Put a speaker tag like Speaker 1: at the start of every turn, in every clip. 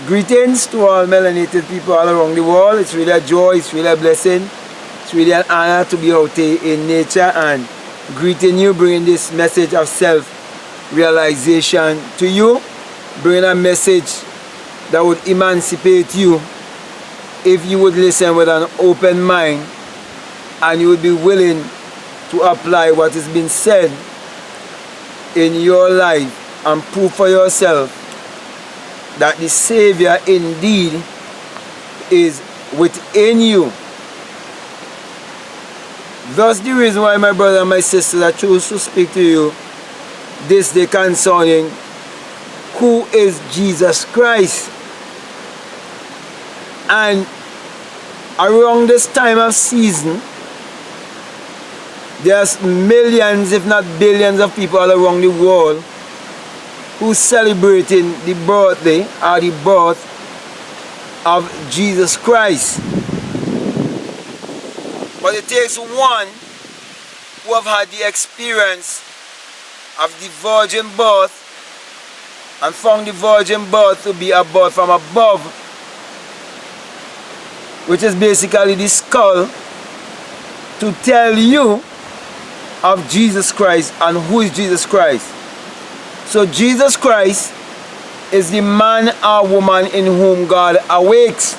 Speaker 1: Greetings to all melanated people all around the world. It's really a joy, it's really a blessing. It's really an honor to be out here in nature and greeting you, bringing this message of self-realization to you, bringing a message that would emancipate you if you would listen with an open mind and you would be willing to apply what has been said in your life and prove for yourself that the Savior indeed is within you. Thus the reason why, my brother and my sisters, I choose to speak to you this day concerning who is Jesus Christ. And around this time of season, there's millions, if not billions, of people all around the world who's celebrating the birthday or the birth of Jesus Christ. But it takes one who have had the experience of the virgin birth and found the virgin birth to be a birth from above, which is basically the skull, to tell you of Jesus Christ and who is Jesus Christ. So Jesus Christ is the man or woman in whom God awakes.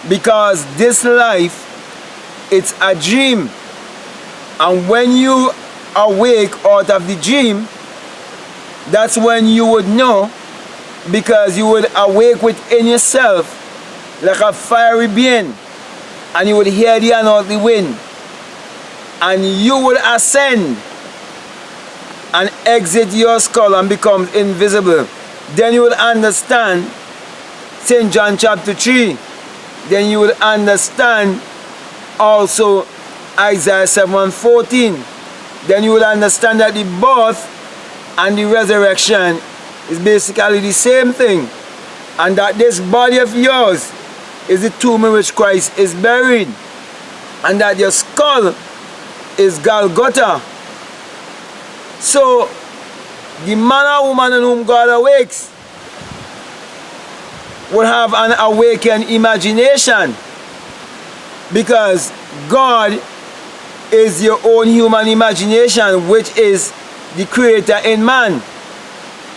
Speaker 1: Because this life, it's a dream. And when you awake out of the dream, that's when you would know, because you would awake within yourself like a fiery being, and you would hear the unearthly wind, and you would ascend and exit your skull and become invisible. Then you will understand St. John chapter 3. Then you will understand also Isaiah 7:14. Then you will understand that the birth and the resurrection is basically the same thing, and that this body of yours is the tomb in which Christ is buried, and that your skull is Golgotha. So, the man or woman in whom God awakes will have an awakened imagination, because God is your own human imagination, which is the creator in man.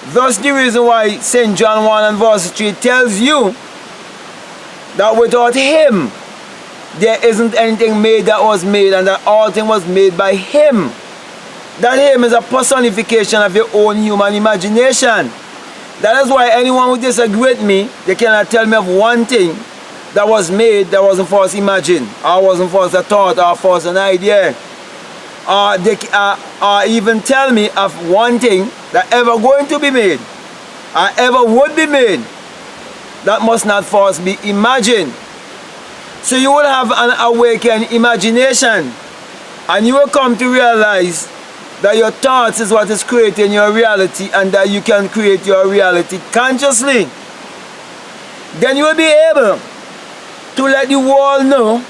Speaker 1: Thus the reason why St. John 1 and verse 3 tells you that without him there isn't anything made that was made, and that all things was made by him. That him is a personification of your own human imagination. That is why anyone who disagrees with me, they cannot tell me of one thing that was made that wasn't first imagined, or wasn't first a thought, or first an idea. Or even tell me of one thing that ever going to be made, or ever would be made, that must not first be imagined. So you will have an awakened imagination, and you will come to realize that your thoughts is what is creating your reality, and that you can create your reality consciously. Then you will be able to let the world know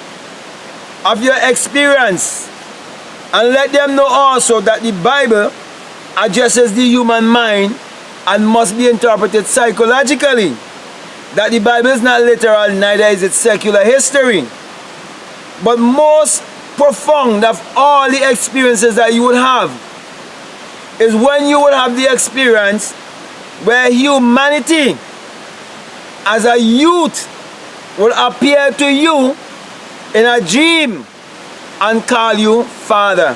Speaker 1: of your experience, and let them know also that the Bible addresses the human mind and must be interpreted psychologically. That the Bible is not literal, neither is it secular history. But most profound of all the experiences that you would have is when you would have the experience where humanity as a youth will appear to you in a dream and call you Father.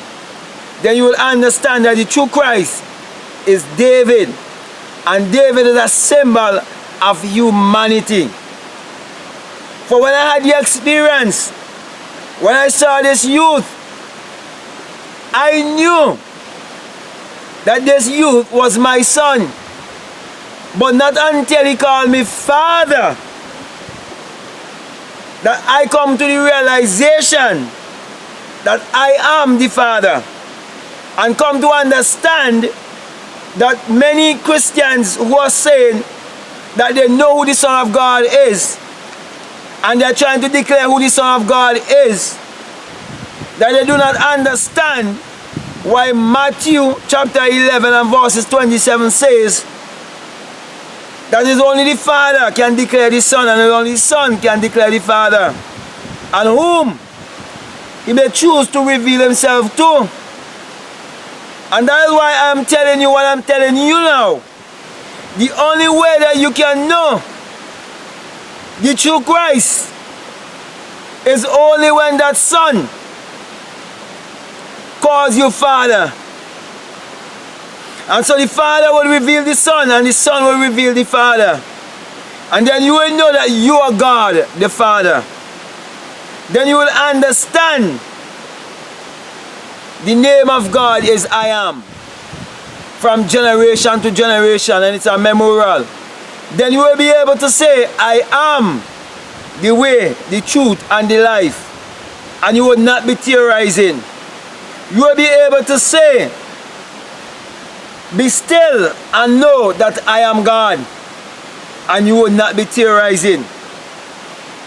Speaker 1: Then you will understand that the true Christ is David, and David is a symbol of humanity. For when I had the experience, when I saw this youth, I knew that this youth was my son. But not until he called me Father that I come to the realization that I am the Father, and come to understand that many Christians who are saying that they know who the Son of God is, and they're trying to declare who the Son of God is, that they do not understand why Matthew chapter 11 and verses 27 says That is only the Father can declare the Son, and only the Son can declare the Father. And whom He may choose to reveal Himself to. And that is why I'm telling you what I'm telling you now. The only way that you can know the true Christ is only when that Son calls you Father. And so the Father will reveal the Son, and the Son will reveal the Father. And then you will know that you are God, the Father. Then you will understand the name of God is I Am. From generation to generation, and it's a memorial. Then you will be able to say, I am the way, the truth, and the life. And you will not be theorizing. You will be able to say, be still and know that I am God. And you will not be theorizing.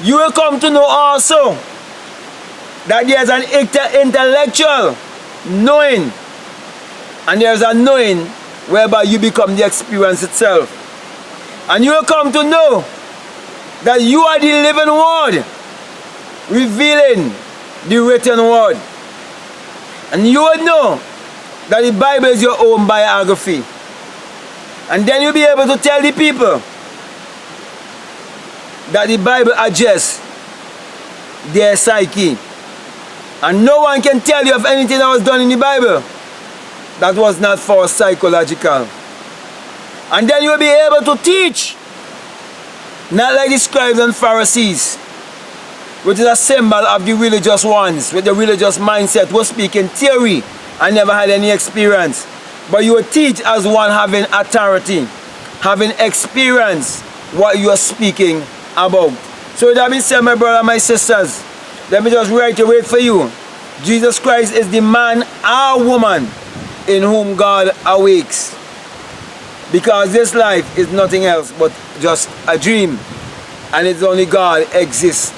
Speaker 1: You will come to know also that there's an intellectual knowing, and there's a knowing whereby you become the experience itself. And you will come to know that you are the living word revealing the written word. And you will know that the Bible is your own biography. And then you'll be able to tell the people that the Bible addresses their psyche. And no one can tell you of anything that was done in the Bible that was not for psychological. And then you'll be able to teach, not like the scribes and Pharisees, which is a symbol of the religious ones, with the religious mindset, who speak in theory and never had any experience. But you will teach as one having authority, having experience what you are speaking about. So that being said, my brother and my sisters, let me just reiterate for you. Jesus Christ is the man or woman in whom God awakes. Because this life is nothing else but just a dream. And it's only God exists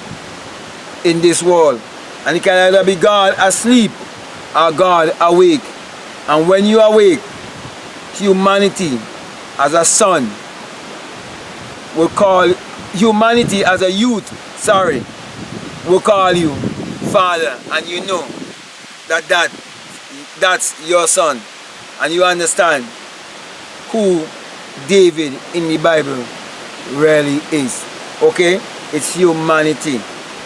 Speaker 1: in this world. And it can either be God asleep or God awake. And when you awake, humanity as a son will call humanity as a youth, will call you Father, and you know that that's your son, and you understand who David in the Bible really is. Okay? It's humanity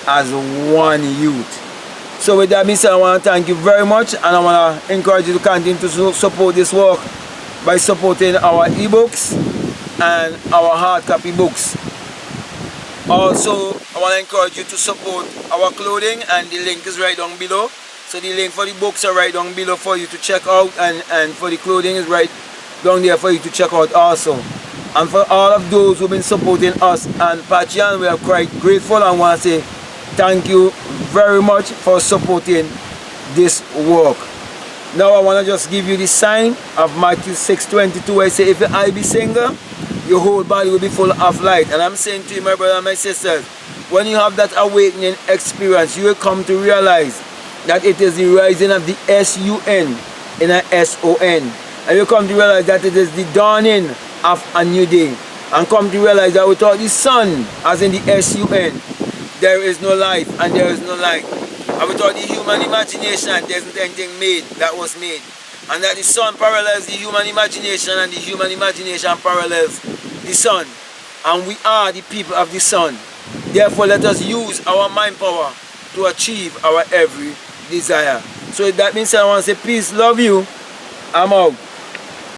Speaker 1: as one youth. So with that being said, I want to thank you very much, and I want to encourage you to continue to support this work by supporting our ebooks and our hard copy books. Also, I want to encourage you to support our clothing, and the link is right down below. So the link for the books are right down below for you to check out, and for the clothing is right down there for you to check out also. And for all of those who've been supporting us and Patreon, we are quite grateful and want to say thank you very much for supporting this work. Now I want to just give you the sign of Matthew 6:22. I say, if your eye be single, your whole body will be full of light. And I'm saying to you, my brother and my sisters, when you have that awakening experience, you will come to realize that it is the rising of the S-U-N in a S-O-N. And you come to realize that it is the dawning of a new day. And come to realize that without the sun, as in the S-U-N, there is no life and there is no light. And without the human imagination, there isn't anything made that was made. And that the sun parallels the human imagination, and the human imagination parallels the sun. And we are the people of the sun. Therefore, let us use our mind power to achieve our every desire. So with that being said, I want to say peace, love you. I'm out.